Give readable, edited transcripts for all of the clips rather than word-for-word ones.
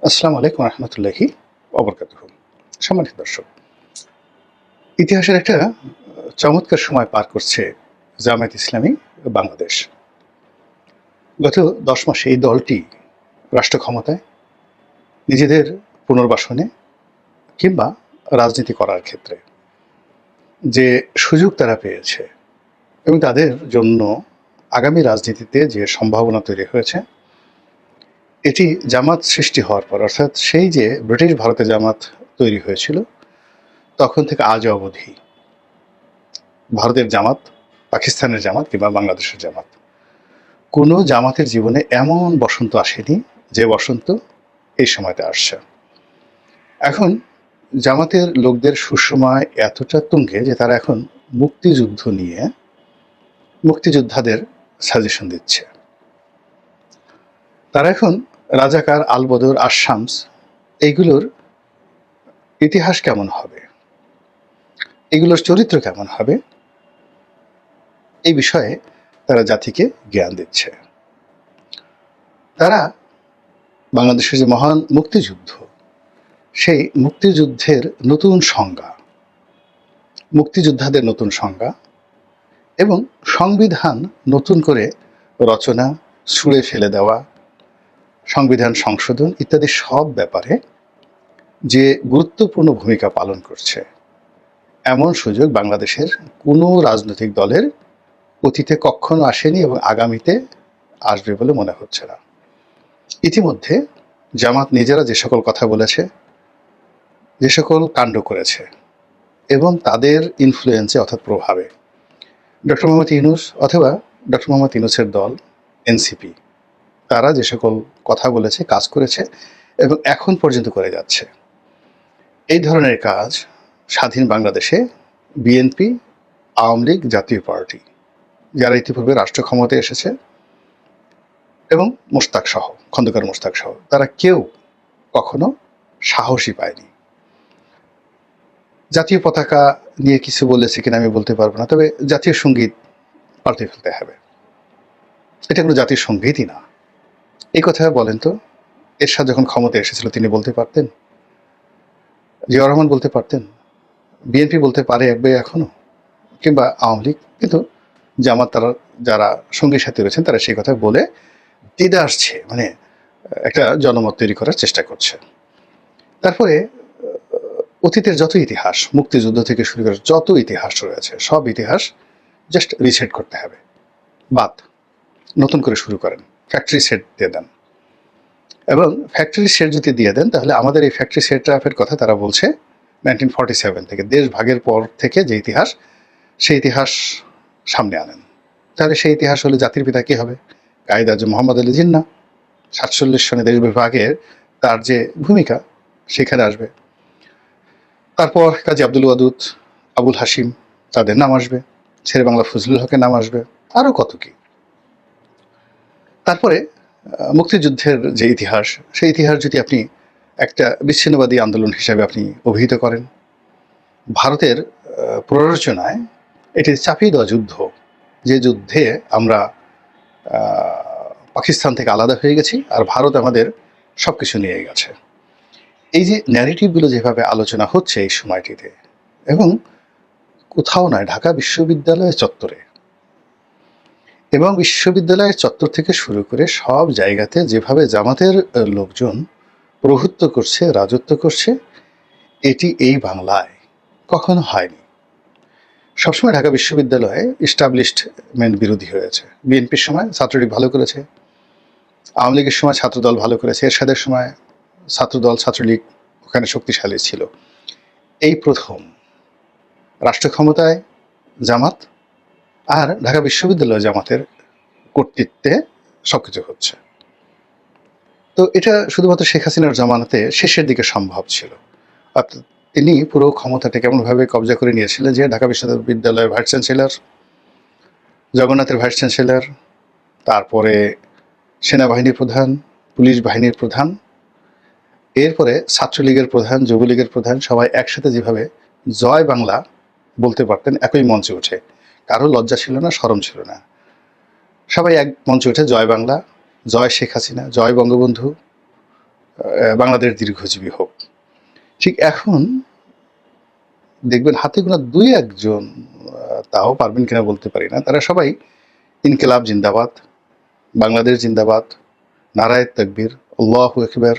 আসসালামু আলাইকুম রহমতুল্লাহি ওবরকাতুহু। সম্মানিত দর্শক, ইতিহাসের একটা চমৎকার সময় পার করছে জামায়াত ইসলামী বাংলাদেশ। গত ১০ মাসে এই দলটি রাষ্ট্র ক্ষমতায়, নিজেদের পুনর্বাসনে কিংবা রাজনীতি করার ক্ষেত্রে যে সুযোগ তারা পেয়েছে এবং তাদের জন্য আগামী রাজনীতিতে যে সম্ভাবনা তৈরি হয়েছে, এটি জামাত সৃষ্টি হওয়ার পর, অর্থাৎ সেই যে ব্রিটিশ ভারতে জামাত তৈরি হয়েছিল তখন থেকে আজ অবধি ভারতের জামাত, পাকিস্তানের জামাত কিংবা বাংলাদেশের জামাত, কোনো জামাতের জীবনে এমন বসন্ত আসেনি যে বসন্ত এই সময়তে আসছে। এখন জামাতের লোকদের সুসময় এতটা তুঙ্গে যে তারা এখন মুক্তিযুদ্ধ নিয়ে মুক্তিযোদ্ধাদের সাজেশন দিচ্ছে। তারা এখন রাজাকার, আলবদর, আশামস এইগুলোর ইতিহাস কেমন হবে, এগুলোর চরিত্র কেমন হবে, এই বিষয়ে তারা জাতিকে জ্ঞান দিচ্ছে। তারা বাংলাদেশের যে মহান মুক্তিযুদ্ধ, সেই মুক্তিযুদ্ধের নতুন সংজ্ঞা, মুক্তিযোদ্ধাদের নতুন সংজ্ঞা এবং সংবিধান নতুন করে রচনা, ছুঁড়ে ফেলে দেওয়া, সংবিধান সংশোধন ইত্যাদি সব ব্যাপারে যে গুরুত্বপূর্ণ ভূমিকা পালন করছে, এমন সুযোগ বাংলাদেশের কোনো রাজনৈতিক দলের অতীতে কখনো আসেনি এবং আগামীতে আসবে বলে মনে হচ্ছে না। ইতিমধ্যে জামাত নিজেরা যে সকল কথা বলেছে, যে সকল কাণ্ড করেছে এবং তাদের ইনফ্লুয়েন্সে অর্থাৎ প্রভাবে ডক্টর মোহাম্মদ ইউনূস অথবা ডক্টর মোহাম্মদ ইউনূসের দল এনসিপি, তারা যে সকল কথা বলেছে, কাজ করেছে এবং এখন পর্যন্ত করে যাচ্ছে, এই ধরনের কাজ স্বাধীন বাংলাদেশে বিএনপি, আওয়ামী লীগ, জাতীয় পার্টি, যারা ইতিপূর্বে রাষ্ট্র ক্ষমতায় এসেছে এবং মোশতাক সহ, খন্দকার মোশতাক সহ, তারা কেউ কখনো সাহসী পায়নি। জাতীয় পতাকা নিয়ে কিছু বলেছে কিনা আমি বলতে পারবো না, তবে জাতীয় সঙ্গীত পাল্টে ফেলতে হবে, এটা কোনো জাতীয় সঙ্গীতই না। এই কথা বলেন তো, এরশাদ যখন ক্ষমতায় এসেছিল তিনি বলতে পারতেন? জিয়াউর রহমান বলতে পারতেন? বিএনপি বলতে পারে একবে এখনো, কিংবা আওয়ামী লীগ? কিন্তু জামাত, তারা যারা সঙ্গী সাথী রয়েছেন, তারা সেই কথা বলে দিদা আসছে, মানে একটা জনমত তৈরি করার চেষ্টা করছে। তারপরে অতীতের যত ইতিহাস, মুক্তিযুদ্ধ থেকে শুরু করে যত ইতিহাস রয়েছে, সব ইতিহাস জাস্ট রিসেট করতে হবে, বাদ, নতুন করে শুরু করেন, ফ্যাক্টরি সেট দিয়ে দেন। এবং ফ্যাক্টরি সেট যদি দিয়ে দেন, তাহলে আমাদের এই ফ্যাক্টরি সেট আপের কথা তারা বলছে 1947 থেকে, দেশ ভাগের পর থেকে যে ইতিহাস, সেই ইতিহাস সামনে আনেন। তাহলে সেই ইতিহাস হলে জাতির পিতা কী হবে? কায়েদ আজম মোহাম্মদ আলী জিন্নাহ। 47 সনে দেশ বিভাগের তার যে ভূমিকা সেখানে আসবে। তারপর কাজী আব্দুল ওয়াদুদ, আবুল হাসিম, তাদের নাম আসবে, শেরে বাংলা ফজলুল হকের নাম আসবে, আরও কত কি। তারপরে মুক্তিযুদ্ধের যে ইতিহাস, সেই ইতিহাস যদি আপনি একটা বিচ্ছিন্নবাদী আন্দোলন হিসাবে আপনি অভিহিত করেন, ভারতের প্ররোচনায় এটি চাপিয়ে দেওয়া যুদ্ধ, যে যুদ্ধে আমরা পাকিস্তান থেকে আলাদা হয়ে গেছি আর ভারত আমাদের সব কিছু নিয়ে গেছে, এই যে ন্যারেটিভগুলো যেভাবে আলোচনা হচ্ছে এই সময়টিতে, এবং কোথাও নয়, ঢাকা বিশ্ববিদ্যালয় চত্বরে এবং বিশ্ববিদ্যালয়ের চত্বর থেকে শুরু করে সব জায়গাতে যেভাবে জামাতের লোকজন প্রভুত্ব করছে, রাজত্ব করছে, এটি এই বাংলায় কখনো হয়নি। সবসময় ঢাকা বিশ্ববিদ্যালয়ে ইস্টাবলিশমেন্ট বিরোধী হয়েছে। বিএনপির সময় ছাত্রলীগ ভালো করেছে, আওয়ামী লীগের সময় ছাত্রদল ভালো করেছে, এরশাদের সময় ছাত্রদল, ছাত্রলীগ ওখানে শক্তিশালী ছিল। এই প্রথম রাষ্ট্র ক্ষমতায় জামাত, আর ঢাকা বিশ্ববিদ্যালয় জামাতের কর্তৃত্বে সবকিছু হচ্ছে। তো এটা শুধুমাত্র শেখ হাসিনার জামানাতে শেষের দিকে সম্ভব ছিল। অর্থাৎ তিনি পুরো ক্ষমতাটা কেমনভাবে কবজা করে নিয়েছিলেন যে ঢাকা বিশ্ববিদ্যালয়ের ভাইস চ্যান্সেলর, জগন্নাথের ভাইস চ্যান্সেলর, তারপরে সেনাবাহিনীর প্রধান, পুলিশ বাহিনীর প্রধান, এরপরে ছাত্রলীগের প্রধান, যুবলীগের প্রধান, সবাই একসাথে যেভাবে জয় বাংলা বলতে পারতেন একই মঞ্চে উঠে, কারো লজ্জা ছিল না, শরম ছিল না, সবাই এক মঞ্চে উঠে জয় বাংলা, জয় শেখ হাসিনা, জয় বঙ্গবন্ধু, বাংলাদেশ দীর্ঘজীবী হোক। ঠিক এখন দেখবেন হাতে গোনা দুই একজন, তাও পারবেন কিনা বলতে পারি না, তারা সবাই ইনকিলাব জিন্দাবাদ, বাংলাদেশ জিন্দাবাদ, নারায়ে তাকবীর, আল্লাহু আকবার।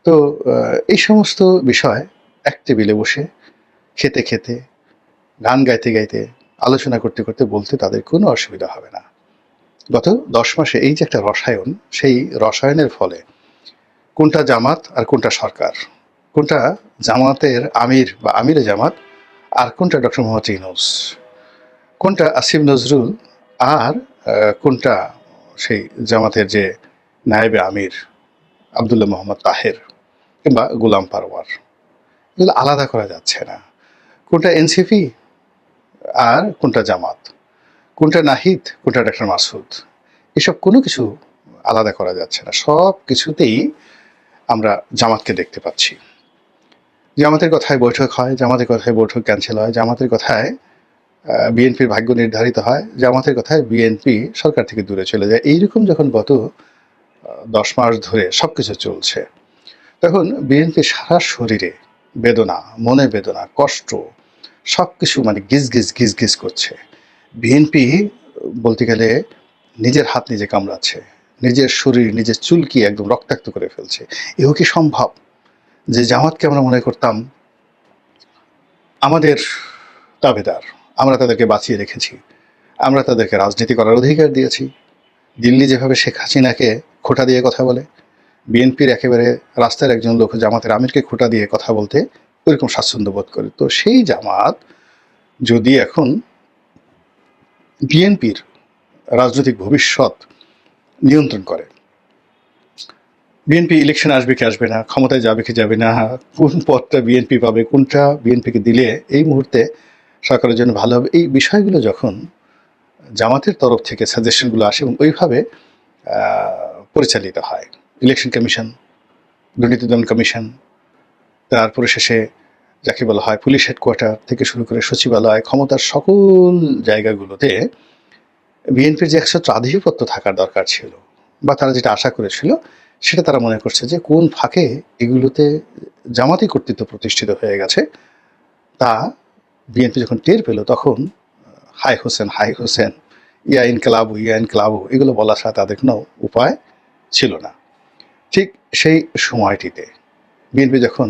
তো এই সমস্ত বিষয় এক টেবিলে বসে খেতে খেতে, গান গাইতে গাইতে, আলোচনা করতে করতে বলতে তাদের কোনো অসুবিধা হবে না। গত 10 মাসে এই যে একটা রসায়ন, সেই রসায়নের ফলে কোনটা জামাত আর কোনটা সরকার, কোনটা জামাতের আমির বা আমিরে জামাত আর কোনটা ডক্টর মোহাম্মদ ইউনূস, কোনটা আসিফ নজরুল আর কোনটা সেই জামাতের যে নায়েবে আমির আবদুল্লাহ মোহাম্মদ তাহের কিংবা গোলাম পারওয়ার, এগুলো আলাদা করা যাচ্ছে না। কোনটা এনসিপি আর কোনটা জামাত, কোনটা নাহিদ কোনটা ডক্টর মাসুদ, এসব কোনো কিছু আলাদা করা যাচ্ছে না। সব কিছুতেই আমরা জামাতকে দেখতে পাচ্ছি। জামাতের কথায় বৈঠক হয়, জামাতের কথায় বৈঠক ক্যান্সেল হয়, জামাতের কথায় বিএনপির ভাগ্য নির্ধারিত হয়, জামাতের কথায় বিএনপি সরকার থেকে দূরে চলে যায়। এইরকম যখন গত 10 মাস ধরে সবকিছু চলছে, তখন বিএনপি সারা শরীরে বেদনা, মনে বেদনা, কষ্ট, সবকিছু মানে গিজ গিজ গিজ গিজ করছে। বিএনপি বলতে গেলে নিজের হাত নিজে কামড়াচ্ছে, নিজের শরীর নিজের চুলকি একদম রক্তাক্ত করে ফেলছে। এও কি সম্ভব যে জামাতকে আমরা মনে করতাম আমাদের তাবেদার, আমরা তাদেরকে বাঁচিয়ে রেখেছি, আমরা তাদেরকে রাজনীতি করার অধিকার দিয়েছি। দিল্লি যেভাবে শেখ হাসিনাকে খোঁটা দিয়ে কথা বলে, বিএনপির একেবারে রাস্তার একজন লোক জামাতের আমিরকে খোঁটা দিয়ে কথা বলতে ওইরকম স্বাচ্ছন্দ্য বোধ করে। তো সেই জামাত যদি এখন বিএনপির রাজনৈতিক ভবিষ্যৎ নিয়ন্ত্রণ করে, বিএনপি ইলেকশন আসবে কি আসবে না, ক্ষমতায় যাবে কি যাবে না, কোন পদটা বিএনপি পাবে, কোনটা বিএনপিকে দিলে এই মুহূর্তে সরকারের জন্য ভালো হবে, এই বিষয়গুলো যখন জামাতের তরফ থেকে সাজেশনগুলো আসে এবং ওইভাবে পরিচালিত হয়, ইলেকশন কমিশন, দুর্নীতি দমন কমিশন, তারপরে শেষে যাকে বলা হয় পুলিশ হেডকোয়ার্টার থেকে শুরু করে সচিবালয়, ক্ষমতার সকল জায়গাগুলোতে বিএনপির যে একশো আধিপত্য থাকার দরকার ছিল বা তারা যেটা আশা করেছিল, সেটা তারা মনে করছে যে কোন ফাঁকে এগুলোতে জামাতি কর্তৃত্ব প্রতিষ্ঠিত হয়ে গেছে, তা বিএনপি যখন টের পেল, তখন হাই হোসেন, ইয়া ইনকলাবু এগুলো বলা ছাড়া তাদের কোনো উপায় ছিল না। ঠিক সেই সময়টিতে বিএনপি যখন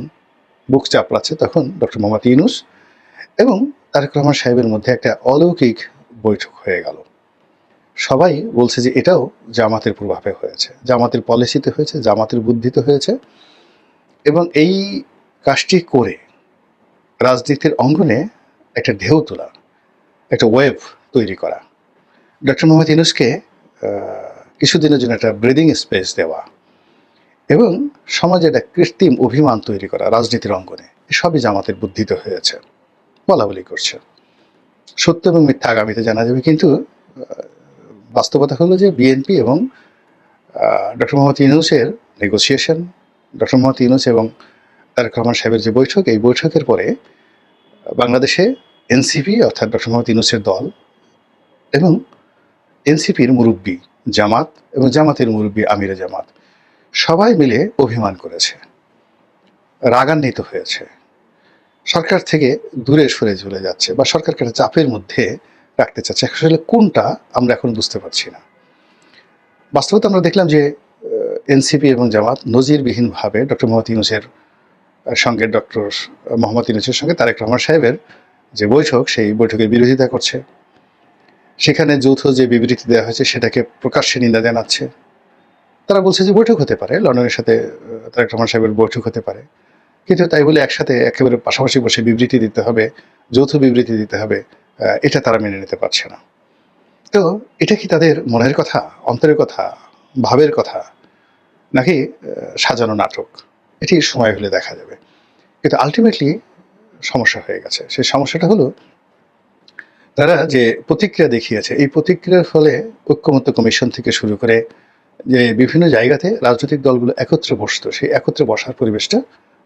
বুক চাপড়াচ্ছে, তখন ডক্টর মোহাম্মদ ইউনূস এবং তারেক রহমান সাহেবের মধ্যে একটা অলৌকিক বৈঠক হয়ে গেল। সবাই বলছে যে এটাও জামাতের প্রভাবে হয়েছে, জামাতের পলিসিতে হয়েছে, জামাতের বুদ্ধিতে হয়েছে, এবং এই কাজটি করে রাজনীতির অঙ্গনে একটা ঢেউ তোলা, একটা ওয়েভ তৈরি করা, ডক্টর মোহাম্মদ ইউনূসকে কিছুদিনের জন্য একটা ব্রিদিং স্পেস দেওয়া এবং সমাজে একটা কৃত্রিম অভিমান তৈরি করা রাজনীতির অঙ্গনে, সবই জামাতের বুদ্ধিতে হয়েছে বলা বলি করছে। সত্য এবং মিথ্যা আগামীতে জানা যাবে, কিন্তু বাস্তবতা হলো যে বিএনপি এবং ডক্টর মোহাম্মদ ইউনূসের নেগোসিয়েশন, ডক্টর মোহাম্মদ ইউনূস এবং তারেক রহমান সাহেবের যে বৈঠক, এই বৈঠকের পরে বাংলাদেশে এনসিপি অর্থাৎ ডক্টর মোহাম্মদ ইউনূসের দল এবং এনসিপির মুরব্বী জামাত এবং জামাতের মুরব্বী আমিরে জামাত সবাই মিলে অভিমান করেছে, রাগান্বিত হয়েছে, সরকার থেকে দূরে সরে চলে যাচ্ছে বা সরকারকে একটা চাপের মধ্যে রাখতে চাচ্ছে। আসলে কোনটা আমরা এখন বুঝতে পারছি না। বাস্তবতা আমরা দেখলাম যে এনসিপি এবং জামাত নজিরবিহীনভাবে ডক্টর মোহাম্মদ ইউনূসের সঙ্গে তারেক রহমান সাহেবের যে বৈঠক, সেই বৈঠকের বিরোধিতা করছে। সেখানে যৌথ যে বিবৃতি দেওয়া হয়েছে সেটাকে প্রকাশ্যে নিন্দা জানাচ্ছে। তারা বলছে যে বৈঠক হতে পারে, লন্ডনের সাথে তারেক রহমান সাহেবের বৈঠক হতে পারে, কিন্তু তাই বলে একসাথে একেবারে পাশাপাশি বসে বিবৃতি দিতে হবে, যৌথ বিবৃতি দিতে হবে, এটা তারা মেনে নিতে পারছে না। তো এটা কি তাদের মনের কথা, অন্তরের কথা, ভাবের কথা, নাকি সাজানো নাটক? এটি সময় হলে দেখা যাবে। কিন্তু আলটিমেটলি সমস্যা হয়ে গেছে। সেই সমস্যাটা হলো তারা যে প্রতিক্রিয়া দেখিয়েছে, এই প্রতিক্রিয়ার ফলে ঐক্যমত্য কমিশন থেকে শুরু করে যে বিভিন্ন জায়গাতে রাজনৈতিক দলগুলো একত্রে বসতো, সেই একত্রে বসার পরিবেশটা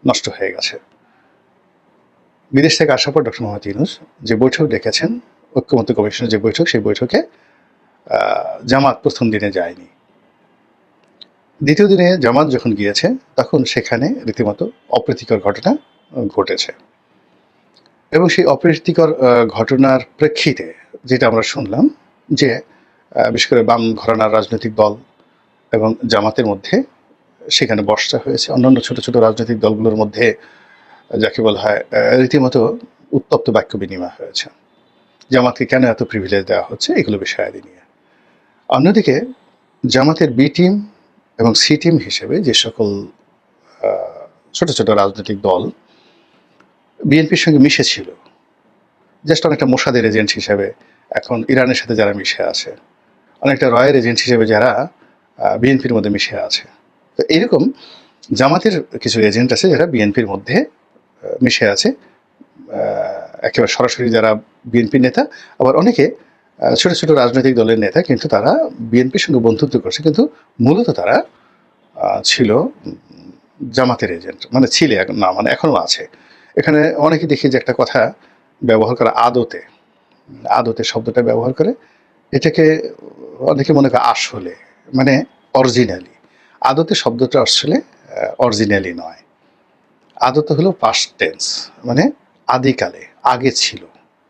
নষ্ট হয়ে গেছে। বিদেশ থেকে আসার পর ডক্টর মোহাম্মদ ইউনূস যে বৈঠক ডেকেছেন, ঐক্যমত্য কমিশনের যে বৈঠক, সেই বৈঠকে জামাত প্রথম দিনে যায়নি। দ্বিতীয় দিনে জামাত যখন গিয়েছে তখন সেখানে রীতিমতো অপ্রীতিকর ঘটনা ঘটেছে এবং সেই অপ্রীতিকর ঘটনার প্রেক্ষিতে যেটা আমরা শুনলাম যে বিশেষ করে বাম ঘরানার রাজনৈতিক দল এবং জামাতের মধ্যে সেখানে বর্ষা হয়েছে। অন্যান্য ছোট ছোট রাজনৈতিক দলগুলোর মধ্যে যাকে বলা হয় রীতিমতো উত্তপ্ত বাক্য বিনিময় হয়েছে। জামাতকে কেন এত প্রিভিলেজ দেওয়া হচ্ছে এগুলো বিষয়াদি নিয়ে। অন্যদিকে জামাতের বি টিম এবং সি টিম হিসেবে যে সকল ছোট ছোট রাজনৈতিক দল বিএনপির সঙ্গে মিশেছিল, জাস্ট অনেকটা মোসাদের এজেন্ট হিসেবে এখন ইরানের সাথে যারা মিশে আছে, অনেকটা রয়ের এজেন্ট হিসেবে যারা বিএনপির মধ্যে মিশে আছে, তো এরকম জামাতের কিছু এজেন্ট আছে যারা বিএনপির মধ্যে মিশে আছে, একেবারে সরাসরি যারা বিএনপির নেতা, আবার অনেকে ছোট ছোট রাজনৈতিক দলের নেতা, কিন্তু তারা বিএনপির সঙ্গে বন্ধুত্ব করছে, কিন্তু মূলত তারা ছিল জামাতের এজেন্ট, মানে ছিলে না, মানে এখনো আছে। এখানে অনেকে দেখি যে একটা কথা ব্যবহার করা আদতে, আদতে শব্দটা ব্যবহার করে, এটাকে অনেকে মনে করে আসলে, মানে অরিজিনালি। আদতে শব্দটা আসলে অরিজিনালি নয়, আদতে হলো পাস্ট টেন্স, মানে আদিকালে, আগে ছিল,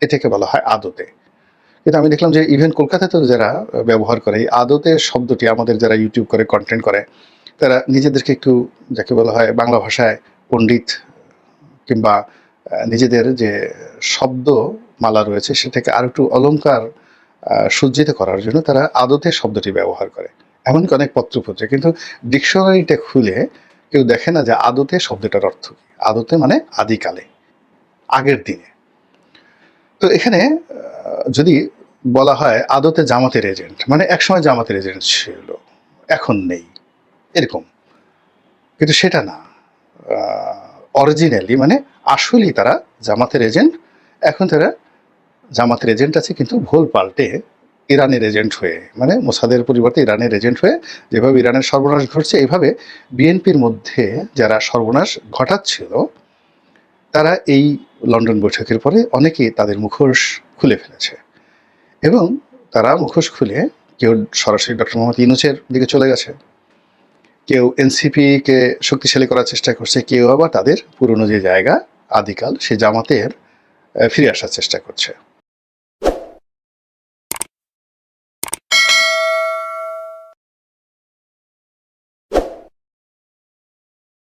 এটাকে বলা হয় আদতে। কিন্তু আমি দেখলাম যে ইভেন কলকাতাতেও যারা ব্যবহার করে এই আদতে শব্দটি, আমাদের যারা ইউটিউব করে কন্টেন্ট করে, তারা নিজেদেরকে একটু যাকে বলা হয় বাংলা ভাষায় পণ্ডিত, কিংবা নিজেদের যে শব্দ মালা রয়েছে সেটাকে আর একটু অলঙ্কার সজ্জিত করার জন্য তারা আদতে শব্দটি ব্যবহার করে। এমনকি অনেক পত্রপত্রে কিন্তু ডিকশনারিটা খুলে কেউ দেখে না যে আদতে শব্দটার অর্থ কি। আদতে মানে আদিকালে, আগের দিনে। তো এখানে যদি বলা হয় আদতে জামাতের এজেন্ট, মানে একসময় জামাতের এজেন্ট ছিল, এখন নেই, এরকম। কিন্তু সেটা না, অরিজিনালি মানে আসলেই তারা জামাতের এজেন্ট। এখন তারা জামাতের এজেন্ট আছে, কিন্তু ভুল পাল্টে ইরানের এজেন্ট হয়ে, মানে মোসাদের পরিবর্তে ইরানের এজেন্ট হয়ে যেভাবে ইরানের সর্বনাশ ঘটছে, এইভাবে বিএনপির মধ্যে যারা সর্বনাশ ঘটাচ্ছিল তারা এই লন্ডন বৈঠকের পরে অনেকেই তাদের মুখোশ খুলে ফেলেছে এবং তারা মুখোশ খুলে কেউ সরাসরি ডক্টর মোহাম্মদ ইউনূসের দিকে চলে গেছে, কেউ এনসিপিকে শক্তিশালী করার চেষ্টা করছে, কেউ আবার তাদের পুরনো যে জায়গা আদিকাল সে জামাতের ফিরে আসার চেষ্টা করছে।